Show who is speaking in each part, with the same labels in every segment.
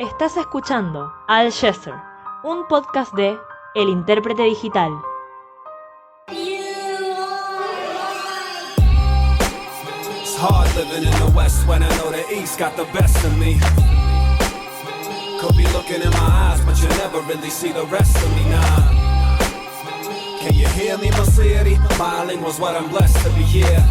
Speaker 1: Estás escuchando Al Jazeera, un podcast de El Intérprete Digital.
Speaker 2: It's hard living in the West when I know the East got the best of me. Could be looking in my eyes, but you never really see the rest of me now. Can you hear me, my city? Bilingual's what I'm blessed to be here.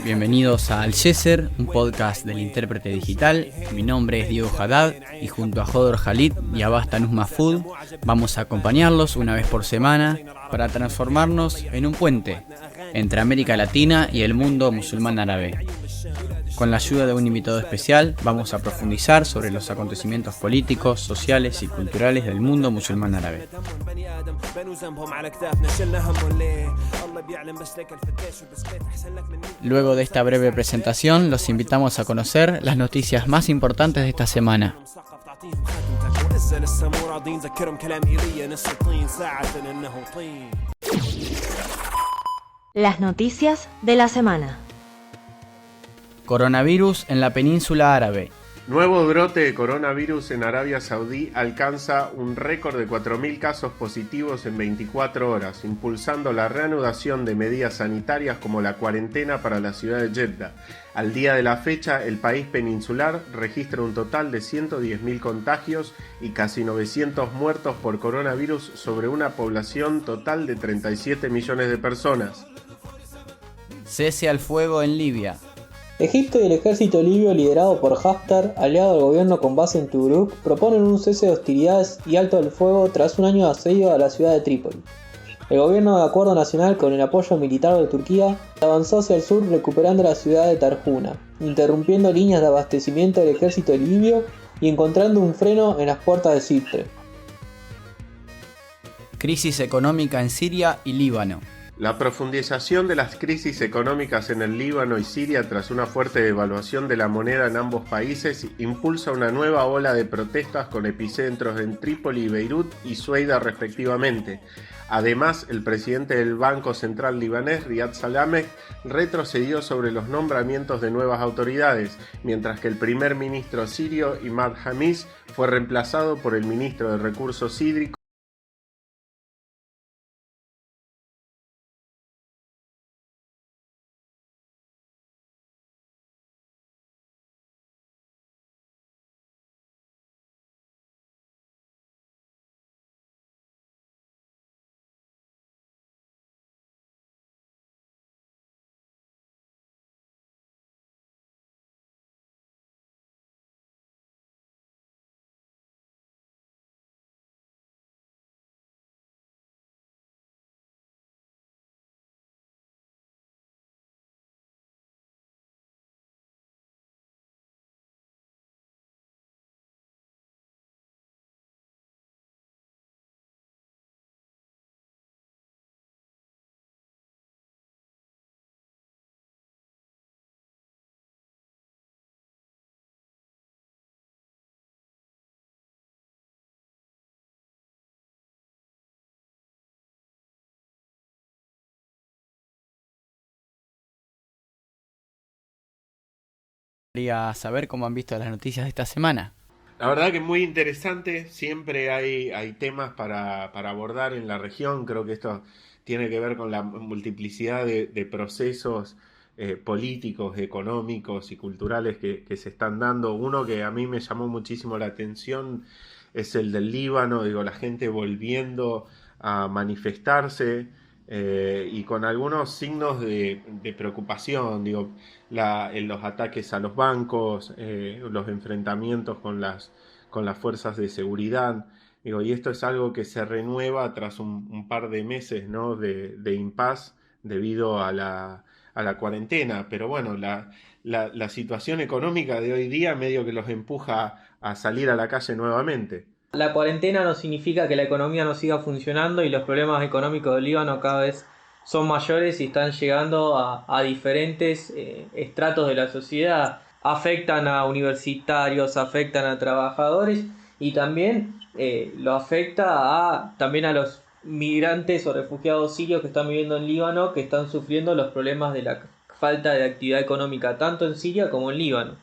Speaker 3: Bienvenidos a Al Jazeera, un podcast del Intérprete Digital. Mi nombre es Diego Haddad y junto a Jodor Khalid y Abbas Tanus Mahfoud vamos a acompañarlos una vez por semana para transformarnos en un puente entre América Latina y el mundo musulmán árabe. Con la ayuda de un invitado especial vamos a profundizar sobre los acontecimientos políticos, sociales y culturales del mundo musulmán árabe. Luego de esta breve presentación, los invitamos a conocer las noticias más importantes de esta semana.
Speaker 1: Las noticias de la semana.
Speaker 3: Coronavirus en la península árabe.
Speaker 4: Nuevo brote de coronavirus en Arabia Saudí alcanza un récord de 4.000 casos positivos en 24 horas, impulsando la reanudación de medidas sanitarias como la cuarentena para la ciudad de Jeddah. Al día de la fecha, el país peninsular registra un total de 110.000 contagios y casi 900 muertos por coronavirus sobre una población total de 37 millones de personas.
Speaker 3: Cese al fuego en Libia.
Speaker 5: Egipto y el ejército libio liderado por Haftar, aliado al gobierno con base en Tobruk, proponen un cese de hostilidades y alto al fuego tras un año de asedio a la ciudad de Trípoli. El gobierno de acuerdo nacional con el apoyo militar de Turquía avanzó hacia el sur recuperando la ciudad de Tarhuna, interrumpiendo líneas de abastecimiento del ejército libio y encontrando un freno en las puertas de Chipre.
Speaker 3: Crisis económica en Siria y Líbano.
Speaker 4: La profundización de las crisis económicas en el Líbano y Siria tras una fuerte devaluación de la moneda en ambos países impulsa una nueva ola de protestas con epicentros en Trípoli, Beirut y Sueida respectivamente. Además, el presidente del Banco Central libanés, Riyad Salameh, retrocedió sobre los nombramientos de nuevas autoridades, mientras que el primer ministro sirio, Imad Hamis, fue reemplazado por el ministro de Recursos Hídricos.
Speaker 3: Quería saber cómo han visto las noticias de esta semana.
Speaker 4: La verdad que es muy interesante, siempre hay temas para abordar en la región. Creo que esto tiene que ver con la multiplicidad de procesos políticos, económicos y culturales que se están dando. Uno que a mí me llamó muchísimo la atención es el del Líbano, la gente volviendo a manifestarse y con algunos signos de preocupación, en los ataques a los bancos, los enfrentamientos con las fuerzas de seguridad, y esto es algo que se renueva tras un par de meses, ¿no?, de impas debido a la cuarentena, pero bueno, la situación económica de hoy día medio que los empuja a salir a la calle nuevamente.
Speaker 5: La cuarentena no significa que la economía no siga funcionando y los problemas económicos del Líbano cada vez son mayores y están llegando a diferentes estratos de la sociedad. Afectan a universitarios, afectan a trabajadores y también lo afecta también a los migrantes o refugiados sirios que están viviendo en Líbano, que están sufriendo los problemas de la falta de actividad económica tanto en Siria como en Líbano.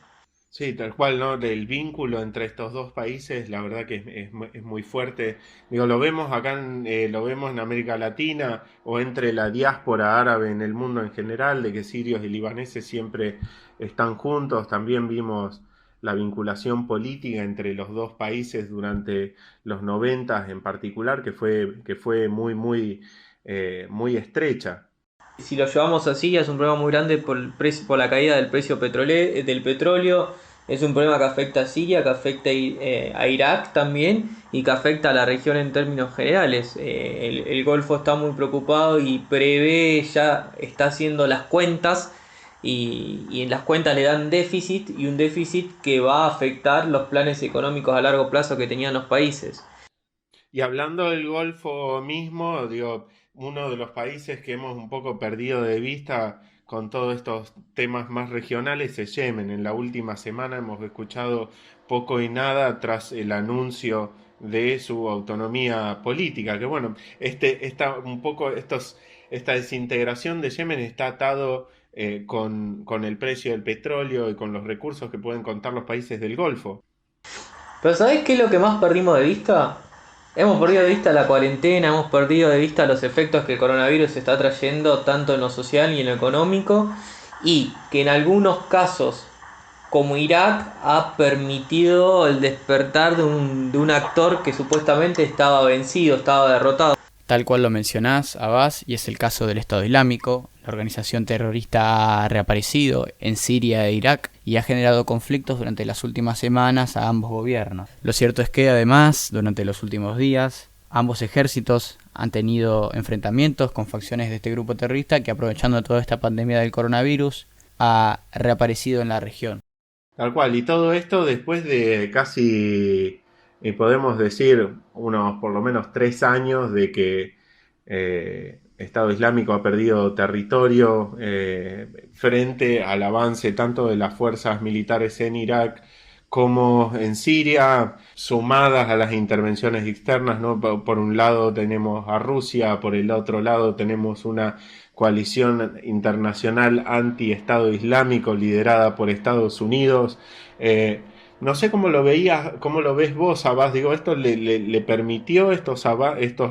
Speaker 4: Sí, tal cual, ¿no? El vínculo entre estos dos países, la verdad que es muy fuerte. Digo, lo vemos acá, lo vemos en América Latina o entre la diáspora árabe en el mundo en general, de que sirios y libaneses siempre están juntos. También vimos la vinculación política entre los dos países durante los 90 en particular, que fue muy estrecha.
Speaker 5: Si lo llevamos así, es un problema muy grande por la caída del precio del petróleo. Es un problema que afecta a Siria, que afecta a Irak también y que afecta a la región en términos generales. El Golfo está muy preocupado y prevé, ya está haciendo las cuentas y en las cuentas le dan déficit y un déficit que va a afectar los planes económicos a largo plazo que tenían los países.
Speaker 4: Y hablando del Golfo mismo, digo, uno de los países que hemos un poco perdido de vista con todos estos temas más regionales es Yemen. En la última semana hemos escuchado poco y nada tras el anuncio de su autonomía política, que bueno, esta desintegración de Yemen está atado con el precio del petróleo y con los recursos que pueden contar los países del Golfo.
Speaker 5: Pero ¿sabés qué es lo que más perdimos de vista? Hemos perdido de vista la cuarentena, hemos perdido de vista los efectos que el coronavirus está trayendo tanto en lo social y en lo económico y que en algunos casos, como Irak, ha permitido el despertar de un actor que supuestamente estaba vencido, estaba derrotado.
Speaker 3: Tal cual lo mencionás, Abbas, y es el caso del Estado Islámico. La organización terrorista ha reaparecido en Siria e Irak y ha generado conflictos durante las últimas semanas a ambos gobiernos. Lo cierto es que, además, durante los últimos días, ambos ejércitos han tenido enfrentamientos con facciones de este grupo terrorista que, aprovechando toda esta pandemia del coronavirus, ha reaparecido en la región.
Speaker 4: Tal cual, y todo esto después de casi, podemos decir, unos por lo menos 3 años de que Estado Islámico ha perdido territorio frente al avance tanto de las fuerzas militares en Irak como en Siria, sumadas a las intervenciones externas, ¿no? Por un lado tenemos a Rusia, por el otro lado tenemos una coalición internacional anti-Estado Islámico liderada por Estados Unidos. No sé cómo lo veías, cómo lo ves vos, Abbas. Digo, ¿esto le permitió estos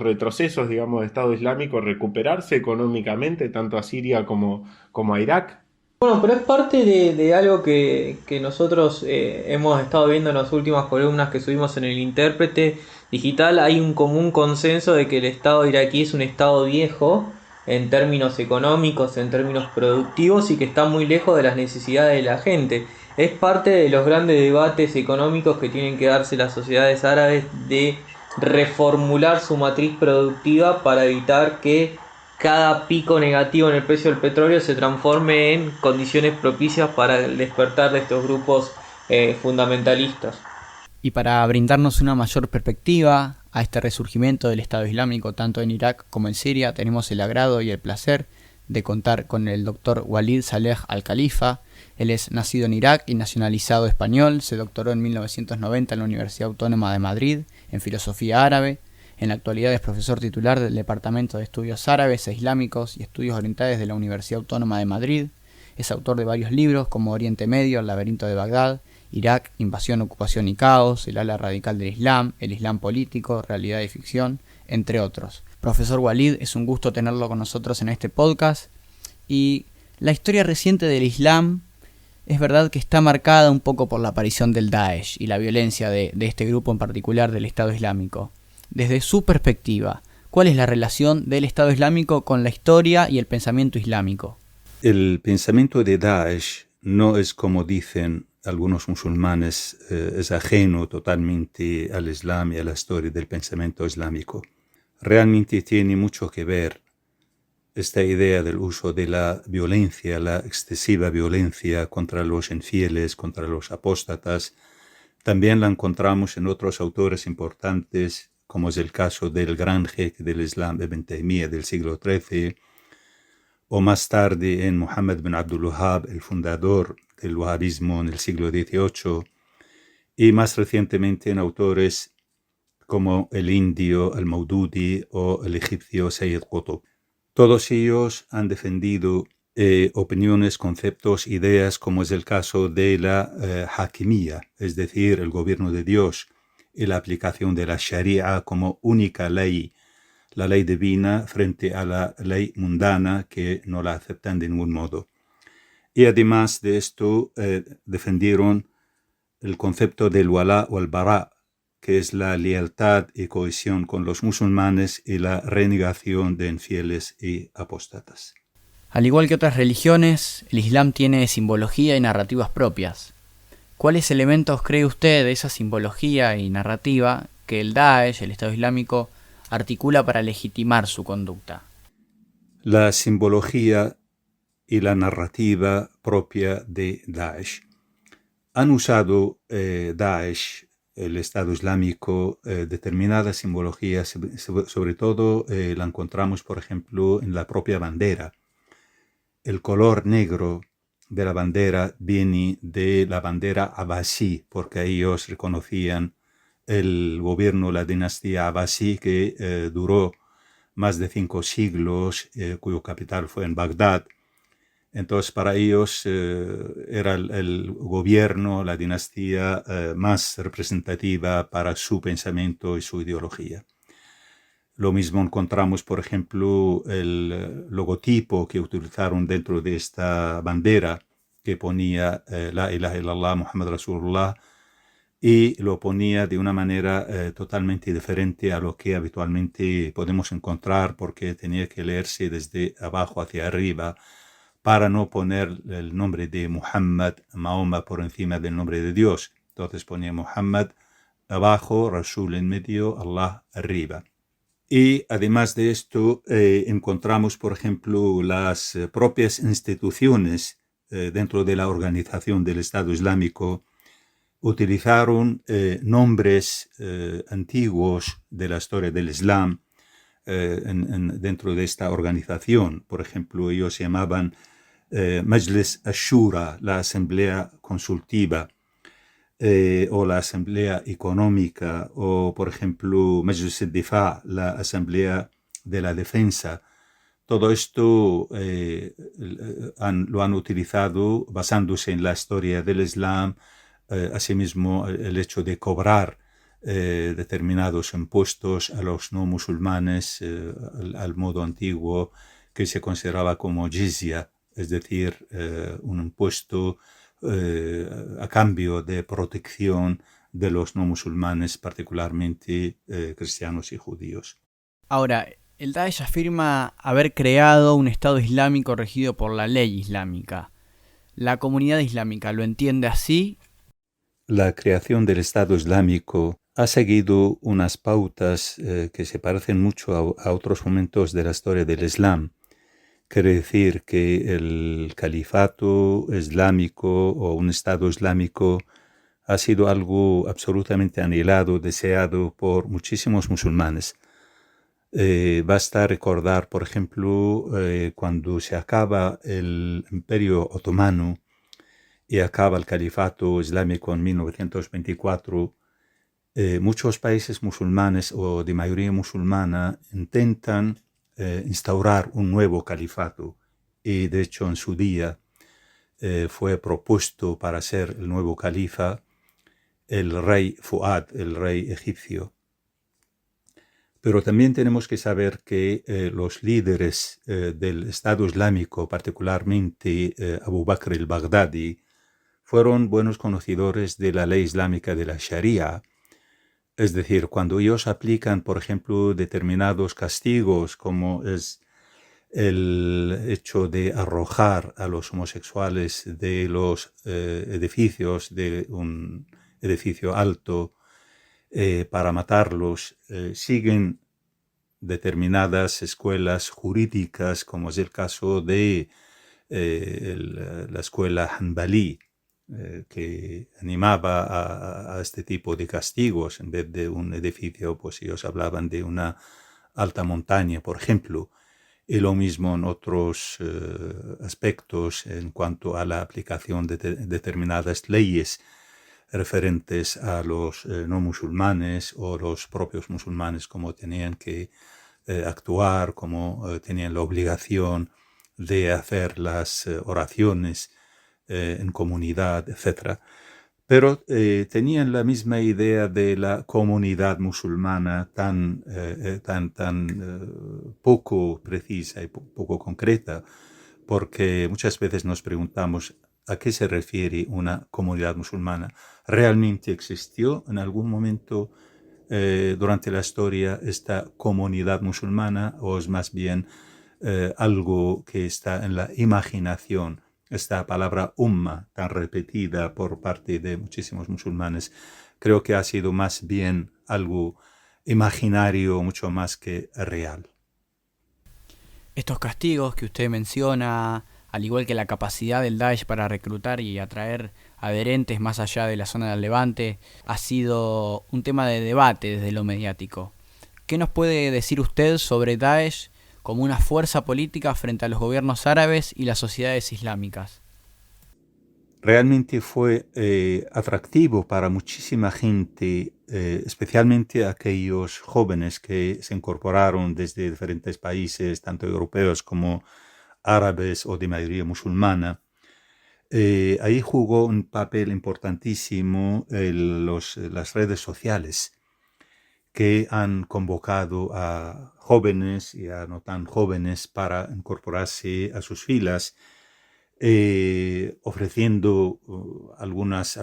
Speaker 4: retrocesos, digamos, de Estado Islámico recuperarse económicamente tanto a Siria como a Irak?
Speaker 5: Bueno, pero es parte de algo que nosotros hemos estado viendo en las últimas columnas que subimos en el Intérprete Digital. Hay un común consenso de que el Estado iraquí es un Estado viejo en términos económicos, en términos productivos y que está muy lejos de las necesidades de la gente. Es parte de los grandes debates económicos que tienen que darse las sociedades árabes de reformular su matriz productiva para evitar que cada pico negativo en el precio del petróleo se transforme en condiciones propicias para el despertar de estos grupos fundamentalistas.
Speaker 3: Y para brindarnos una mayor perspectiva a este resurgimiento del Estado Islámico tanto en Irak como en Siria, tenemos el agrado y el placer de contar con el doctor Walid Saleh Al-Khalifa. Él es nacido en Irak y nacionalizado español, se doctoró en 1990 en la Universidad Autónoma de Madrid en Filosofía Árabe. En la actualidad es profesor titular del Departamento de Estudios Árabes e Islámicos y Estudios Orientales de la Universidad Autónoma de Madrid. Es autor de varios libros como Oriente Medio, El laberinto de Bagdad, Irak, Invasión, Ocupación y Caos, El ala radical del Islam, El Islam político, Realidad y ficción, entre otros. Profesor Walid, es un gusto tenerlo con nosotros en este podcast. Y la historia reciente del Islam es verdad que está marcada un poco por la aparición del Daesh y la violencia de este grupo en particular del Estado Islámico. Desde su perspectiva, ¿cuál es la relación del Estado Islámico con la historia y el pensamiento islámico?
Speaker 6: El pensamiento de Daesh no es, como dicen algunos musulmanes, es ajeno totalmente al Islam y a la historia del pensamiento islámico. Realmente tiene mucho que ver esta idea del uso de la violencia, la excesiva violencia contra los infieles, contra los apóstatas. También la encontramos en otros autores importantes, como es el caso del gran jeque del Islam Ibn Taymiyyah del siglo XIII, o más tarde en Muhammad bin Abdul Wahhab, el fundador del wahabismo en el siglo XVIII, y más recientemente en autores como el indio al-Maududi o el egipcio Sayyid Qutb. Todos ellos han defendido opiniones, conceptos, ideas, como es el caso de la hakimiyya, es decir, el gobierno de Dios, y la aplicación de la sharia como única ley, la ley divina frente a la ley mundana que no la aceptan de ningún modo. Y además de esto, defendieron el concepto del wala o el bara, que es la lealtad y cohesión con los musulmanes y la renegación de infieles y apóstatas.
Speaker 3: Al igual que otras religiones, el Islam tiene simbología y narrativas propias. ¿Cuáles elementos cree usted de esa simbología y narrativa que el Daesh, el Estado Islámico, articula para legitimar su conducta?
Speaker 6: La simbología y la narrativa propia de Daesh. Han usado Daesh, el Estado Islámico, determinadas simbologías, sobre todo la encontramos, por ejemplo, en la propia bandera. El color negro de la bandera viene de la bandera abasí, porque ellos reconocían el gobierno, la dinastía abasí, que duró más de 5 siglos, cuyo capital fue en Bagdad. Entonces, para ellos era el gobierno, la dinastía más representativa para su pensamiento y su ideología. Lo mismo encontramos, por ejemplo, el logotipo que utilizaron dentro de esta bandera, que ponía La ilaha illallah, Muhammad Rasulullah, y lo ponía de una manera totalmente diferente a lo que habitualmente podemos encontrar, porque tenía que leerse desde abajo hacia arriba, para no poner el nombre de Muhammad, Mahoma, por encima del nombre de Dios. Entonces ponía Muhammad abajo, Rasul en medio, Allah arriba. Y además de esto, encontramos, por ejemplo, las propias instituciones dentro de la organización del Estado Islámico utilizaron nombres antiguos de la historia del Islam dentro de esta organización. Por ejemplo, ellos llamaban Majlis Ashura, la asamblea consultiva, o la asamblea económica, o por ejemplo Majlis al-Difa, la asamblea de la defensa. Todo esto lo han utilizado basándose en la historia del Islam. Asimismo, el hecho de cobrar determinados impuestos a los no musulmanes al modo antiguo, que se consideraba como jizya, es decir, un impuesto a cambio de protección de los no musulmanes, particularmente cristianos y judíos.
Speaker 3: Ahora, el Daesh afirma haber creado un Estado Islámico regido por la ley islámica. ¿La comunidad islámica lo entiende así?
Speaker 6: La creación del Estado Islámico ha seguido unas pautas que se parecen mucho a otros momentos de la historia del Islam. Quiere decir que el califato islámico o un Estado Islámico ha sido algo absolutamente anhelado, deseado por muchísimos musulmanes. Basta recordar, por ejemplo, cuando se acaba el Imperio Otomano y acaba el califato islámico en 1924, muchos países musulmanes o de mayoría musulmana intentan instaurar un nuevo califato, y de hecho en su día fue propuesto para ser el nuevo califa el rey Fuad, el rey egipcio. Pero también tenemos que saber que los líderes del Estado Islámico, particularmente Abu Bakr al-Baghdadi, fueron buenos conocedores de la ley islámica de la Sharia. Es decir, cuando ellos aplican, por ejemplo, determinados castigos, como es el hecho de arrojar a los homosexuales de los edificios, de un edificio alto, para matarlos, siguen determinadas escuelas jurídicas, como es el caso de la escuela Hanbali, que animaba a este tipo de castigos. En vez de un edificio, pues ellos hablaban de una alta montaña, por ejemplo. Y lo mismo en otros aspectos en cuanto a la aplicación de determinadas leyes referentes a los no musulmanes, o los propios musulmanes, cómo tenían que actuar, cómo tenían la obligación de hacer las oraciones en comunidad, etc. Pero tenían la misma idea de la comunidad musulmana tan poco precisa y poco concreta, porque muchas veces nos preguntamos a qué se refiere una comunidad musulmana. ¿Realmente existió en algún momento durante la historia esta comunidad musulmana, o es más bien algo que está en la imaginación? Esta palabra umma, tan repetida por parte de muchísimos musulmanes, creo que ha sido más bien algo imaginario, mucho más que real.
Speaker 3: Estos castigos que usted menciona, al igual que la capacidad del Daesh para reclutar y atraer adherentes más allá de la zona del Levante, ha sido un tema de debate desde lo mediático. ¿Qué nos puede decir usted sobre Daesh como una fuerza política frente a los gobiernos árabes y las sociedades islámicas?
Speaker 6: Realmente fue atractivo para muchísima gente, especialmente aquellos jóvenes que se incorporaron desde diferentes países, tanto europeos como árabes o de mayoría musulmana. Ahí jugó un papel importantísimo las redes sociales, que han convocado a jóvenes y a no tan jóvenes para incorporarse a sus filas, ofreciendo algunas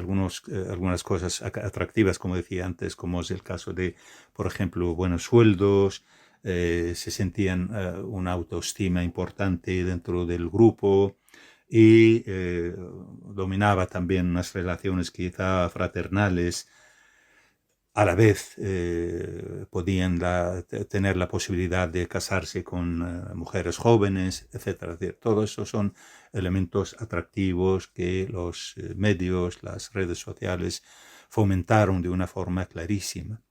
Speaker 6: cosas atractivas, como decía antes, como es el caso de, por ejemplo, buenos sueldos. Se sentían una autoestima importante dentro del grupo, y dominaba también unas relaciones quizá fraternales. A la vez podían tener la posibilidad de casarse con mujeres jóvenes, etc. Todo eso son elementos atractivos que los medios, las redes sociales fomentaron de una forma clarísima.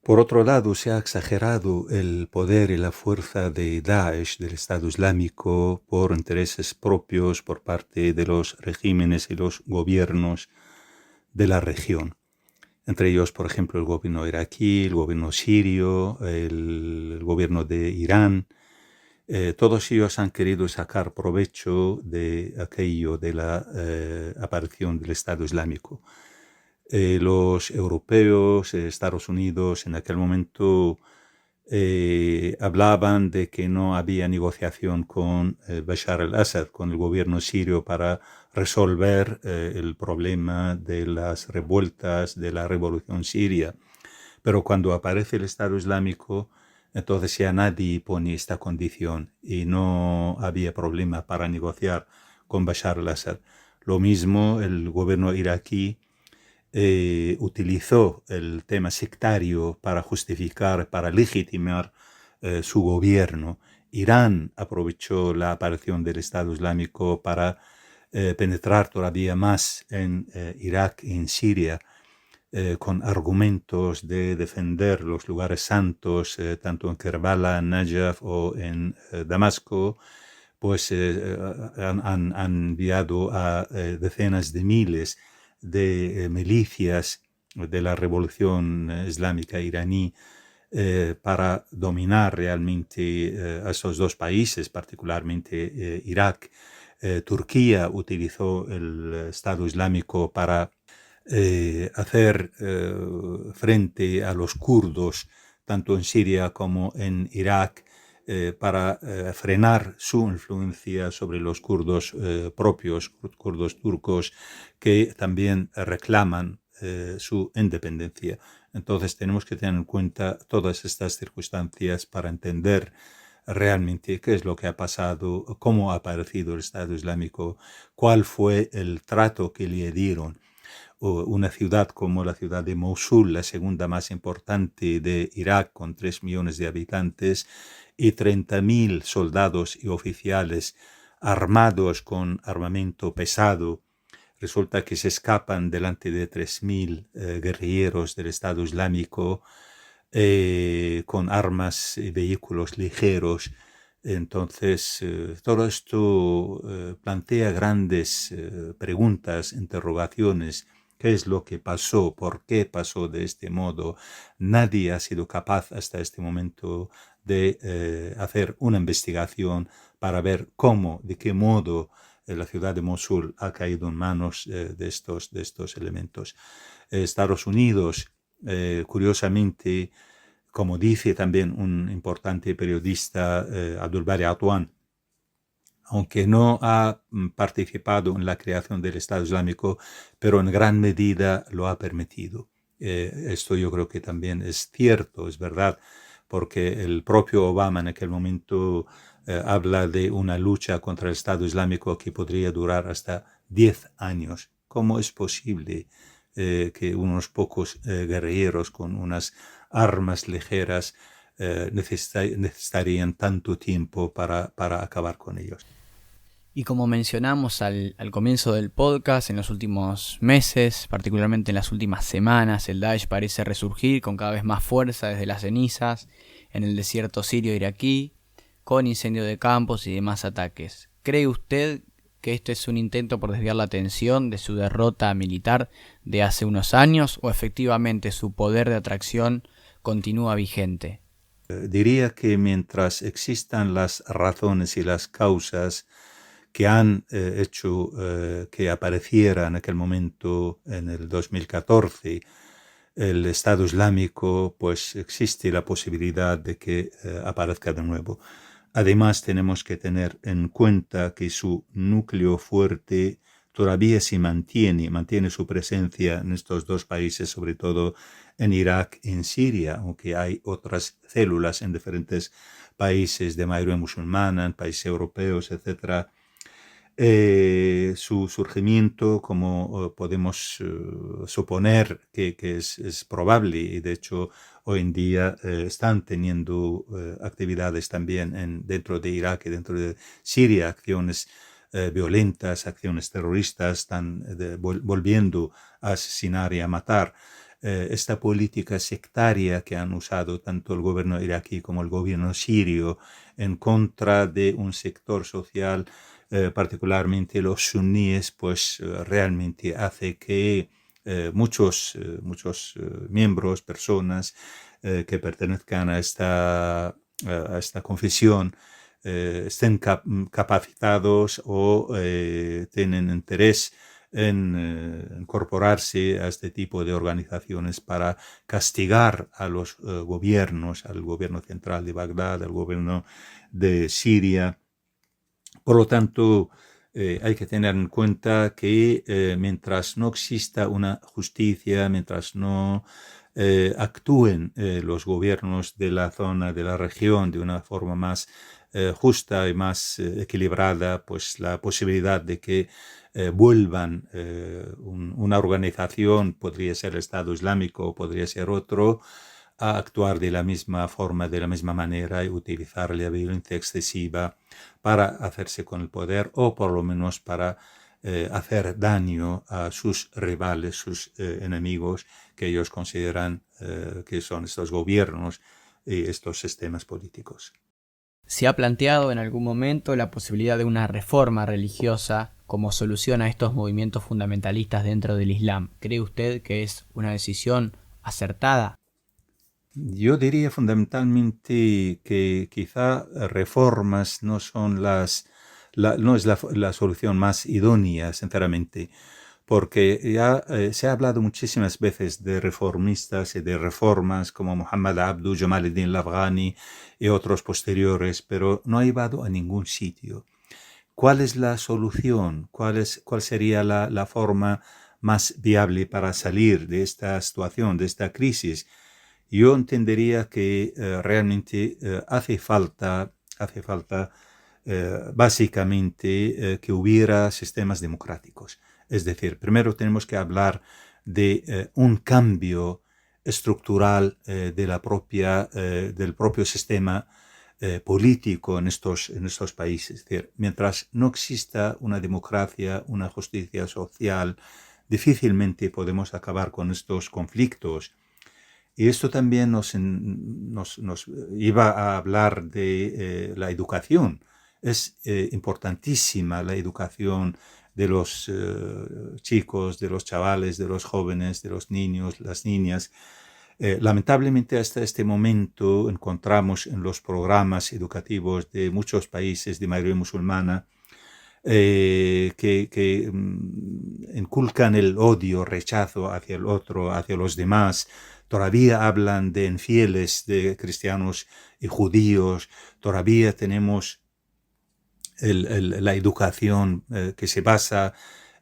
Speaker 6: Por otro lado, se ha exagerado el poder y la fuerza de Daesh, del Estado Islámico, por intereses propios por parte de los regímenes y los gobiernos de la región. Entre ellos, por ejemplo, el gobierno iraquí, el gobierno sirio, el gobierno de Irán. Todos ellos han querido sacar provecho de aquello, de la aparición del Estado Islámico. Los europeos, Estados Unidos, en aquel momento hablaban de que no había negociación con Bashar al-Assad, con el gobierno sirio, para resolver el problema de las revueltas, de la revolución siria. Pero cuando aparece el Estado Islámico, entonces ya nadie pone esta condición y no había problema para negociar con Bashar al-Assad. Lo mismo el gobierno iraquí utilizó el tema sectario para justificar, para legitimar su gobierno. Irán aprovechó la aparición del Estado Islámico para penetrar todavía más en Irak y en Siria, con argumentos de defender los lugares santos, tanto en Kerbala, en Najaf o en Damasco. Pues han enviado a decenas de miles de milicias de la revolución islámica iraní para dominar realmente a esos dos países, particularmente Irak. Turquía utilizó el Estado Islámico para hacer frente a los kurdos, tanto en Siria como en Irak, para frenar su influencia sobre los kurdos propios, kurdos turcos, que también reclaman su independencia. Entonces tenemos que tener en cuenta todas estas circunstancias para entender realmente qué es lo que ha pasado, cómo ha aparecido el Estado Islámico, cuál fue el trato que le dieron. Una ciudad como la ciudad de Mosul, la segunda más importante de Irak, con 3 millones de habitantes, y 30.000 soldados y oficiales armados con armamento pesado. Resulta que se escapan delante de 3.000 guerrilleros del Estado Islámico con armas y vehículos ligeros. Entonces, todo esto plantea grandes preguntas, interrogaciones. ¿Qué es lo que pasó? ¿Por qué pasó de este modo? Nadie ha sido capaz hasta este momento de hacer una investigación para ver cómo, de qué modo la ciudad de Mosul ha caído en manos de estos elementos. Estados Unidos, curiosamente, como dice también un importante periodista, Abdul Bari Atwan, aunque no ha participado en la creación del Estado Islámico, pero en gran medida lo ha permitido. Esto yo creo que también es cierto, es verdad, porque el propio Obama en aquel momento habla de una lucha contra el Estado Islámico que podría durar hasta 10 años. ¿Cómo es posible que unos pocos guerrilleros con unas armas ligeras necesitarían tanto tiempo para acabar con ellos?
Speaker 3: Y como mencionamos al comienzo del podcast, en los últimos meses, particularmente en las últimas semanas, el Daesh parece resurgir con cada vez más fuerza desde las cenizas en el desierto sirio-iraquí, con incendio de campos y demás ataques. ¿Cree usted que esto es un intento por desviar la atención de su derrota militar de hace unos años o efectivamente su poder de atracción continúa vigente?
Speaker 6: Diría que mientras existan las razones y las causas que han hecho que apareciera en aquel momento, en el 2014, el Estado Islámico, pues existe la posibilidad de que aparezca de nuevo. Además, tenemos que tener en cuenta que su núcleo fuerte todavía se mantiene su presencia en estos dos países, sobre todo en Irak y en Siria, aunque hay otras células en diferentes países de mayoría musulmana, en países europeos, etc. Su surgimiento, como podemos suponer que es probable, y de hecho hoy en día están teniendo actividades también dentro de Irak y dentro de Siria, acciones violentas, acciones terroristas, están volviendo a asesinar y a matar. Esta política sectaria que han usado tanto el gobierno iraquí como el gobierno sirio en contra de un sector social, particularmente los suníes, pues realmente hace que muchos miembros, personas que pertenezcan a esta confesión estén capacitados o tienen interés en incorporarse a este tipo de organizaciones para castigar a los gobiernos, al gobierno central de Bagdad, al gobierno de Siria. Por lo tanto, hay que tener en cuenta que mientras no exista una justicia, mientras no actúen los gobiernos de la zona, de la región, de una forma más justa y más equilibrada, pues la posibilidad de que vuelvan una organización, podría ser el Estado Islámico o podría ser otro, a actuar de la misma forma, de la misma manera y utilizar la violencia excesiva para hacerse con el poder o por lo menos para hacer daño a sus rivales, sus enemigos que ellos consideran que son estos gobiernos y estos sistemas políticos.
Speaker 3: ¿Se ha planteado en algún momento la posibilidad de una reforma religiosa como solución a estos movimientos fundamentalistas dentro del Islam? ¿Cree usted que es una decisión acertada?
Speaker 6: Yo diría fundamentalmente que quizá reformas no son no es la solución más idónea, sinceramente, porque ya se ha hablado muchísimas veces de reformistas y de reformas como Muhammad Abdu, Jamal ad-Din al-Afghani y otros posteriores, pero no ha llevado a ningún sitio. ¿Cuál es la solución? ¿Cuál sería la forma más viable para salir de esta situación, de esta crisis? Yo entendería que realmente hace falta básicamente que hubiera sistemas democráticos. Es decir, primero tenemos que hablar de un cambio estructural del propio sistema político en estos países. Es decir, mientras no exista una democracia, una justicia social, difícilmente podemos acabar con estos conflictos. Y esto también nos iba a hablar de la educación. Es importantísima la educación de los chicos, de los chavales, de los jóvenes, de los niños, las niñas. Lamentablemente hasta este momento encontramos en los programas educativos de muchos países de mayoría musulmana que inculcan el odio, rechazo hacia el otro, hacia los demás. Todavía hablan de infieles, de cristianos y judíos. Todavía tenemos la educación que se basa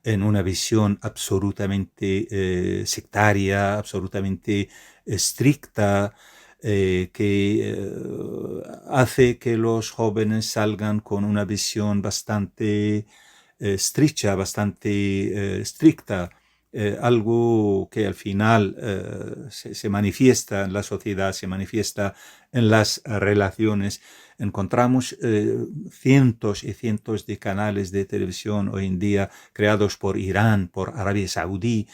Speaker 6: en una visión absolutamente sectaria, absolutamente estricta, que hace que los jóvenes salgan con una visión bastante estrecha, bastante estricta, algo que al final se manifiesta en la sociedad, se manifiesta en las relaciones. Encontramos cientos y cientos de canales de televisión hoy en día creados por Irán, por Arabia Saudí,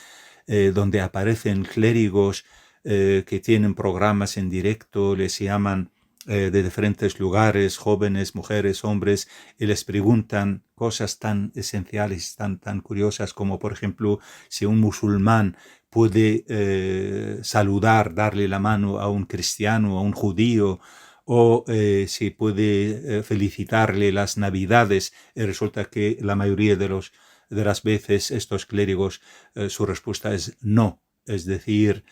Speaker 6: donde aparecen clérigos que tienen programas en directo, les llaman de diferentes lugares, jóvenes, mujeres, hombres, y les preguntan cosas tan esenciales, tan curiosas como, por ejemplo, si un musulmán puede saludar, darle la mano a un cristiano, a un judío, o si puede felicitarle las Navidades. Y resulta que la mayoría de las veces estos clérigos, su respuesta es no. Es decir,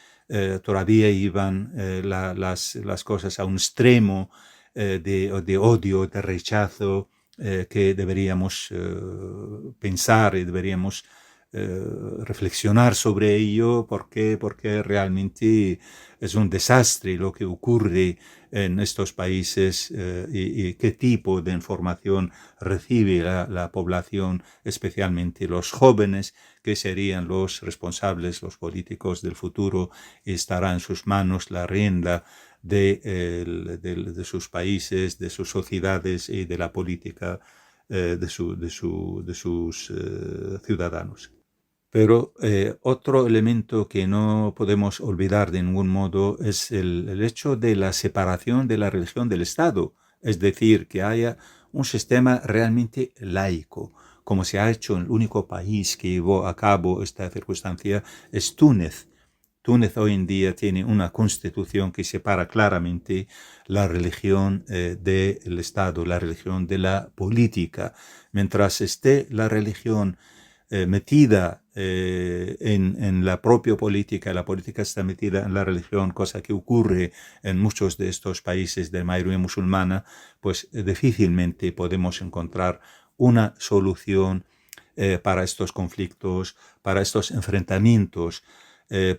Speaker 6: todavía iban las cosas a un extremo de odio, de rechazo, que deberíamos pensar y deberíamos reflexionar sobre ello, porque realmente es un desastre lo que ocurre en estos países y qué tipo de información recibe la población, especialmente los jóvenes, que serían los responsables, los políticos del futuro, y estará en sus manos la rienda de sus países, de sus sociedades y de la política de sus ciudadanos. Pero otro elemento que no podemos olvidar de ningún modo es el hecho de la separación de la religión del Estado, es decir, que haya un sistema realmente laico, como se ha hecho en el único país que llevó a cabo esta circunstancia es Túnez. Túnez hoy en día tiene una constitución que separa claramente la religión del Estado, la religión de la política. Mientras esté la religión metida en la propia política, la política está metida en la religión, cosa que ocurre en muchos de estos países de mayoría musulmana, pues difícilmente podemos encontrar una solución para estos conflictos, para estos enfrentamientos,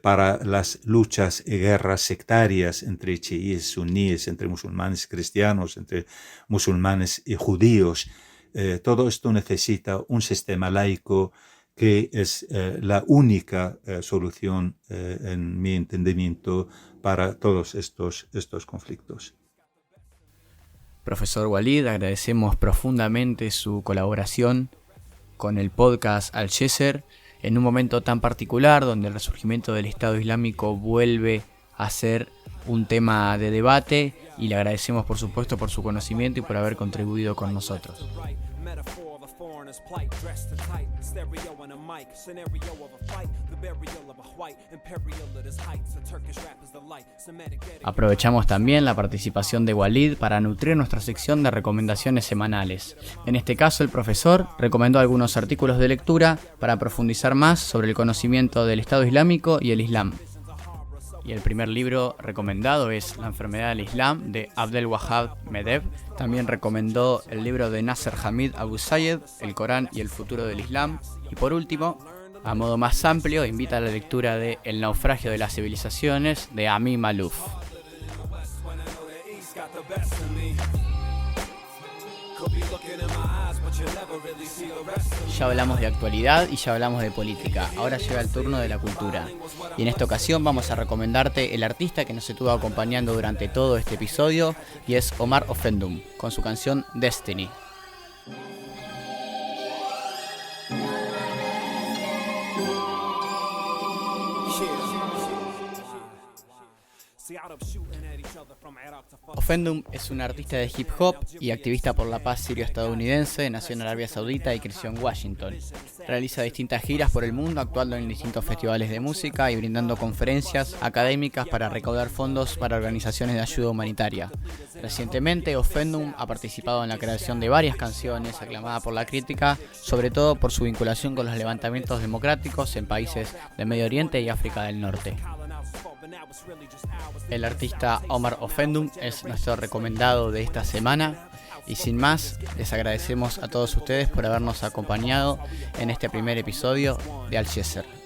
Speaker 6: para las luchas y guerras sectarias entre chiíes, suníes, entre musulmanes y cristianos, entre musulmanes y judíos. Todo esto necesita un sistema laico que es la única solución, en mi entendimiento, para todos estos conflictos.
Speaker 3: Profesor Walid, agradecemos profundamente su colaboración con el podcast Al-Yeser en un momento tan particular donde el resurgimiento del Estado Islámico vuelve a ser un tema de debate, y le agradecemos por supuesto por su conocimiento y por haber contribuido con nosotros. Aprovechamos también la participación de Walid para nutrir nuestra sección de recomendaciones semanales. En este caso, el profesor recomendó algunos artículos de lectura para profundizar más sobre el conocimiento del Estado Islámico y el Islam. Y el primer libro recomendado es La enfermedad del Islam, de Abdel Wahab Medev. También recomendó el libro de Nasser Hamid Abu Sayed, El Corán y el futuro del Islam. Y por último, a modo más amplio, invita a la lectura de El naufragio de las civilizaciones, de Ami Malouf. Ya hablamos de actualidad y ya hablamos de política, ahora llega el turno de la cultura. Y en esta ocasión vamos a recomendarte el artista que nos estuvo acompañando durante todo este episodio, y es Omar Offendum, con su canción Destiny. Offendum es un artista de hip hop y activista por la paz sirio-estadounidense, nació en Arabia Saudita y creció en Washington. Realiza distintas giras por el mundo, actuando en distintos festivales de música y brindando conferencias académicas para recaudar fondos para organizaciones de ayuda humanitaria. Recientemente, Offendum ha participado en la creación de varias canciones aclamadas por la crítica, sobre todo por su vinculación con los levantamientos democráticos en países de Medio Oriente y África del Norte. El artista Omar Offendum es nuestro recomendado de esta semana y sin más, les agradecemos a todos ustedes por habernos acompañado en este primer episodio de Al Jazeera.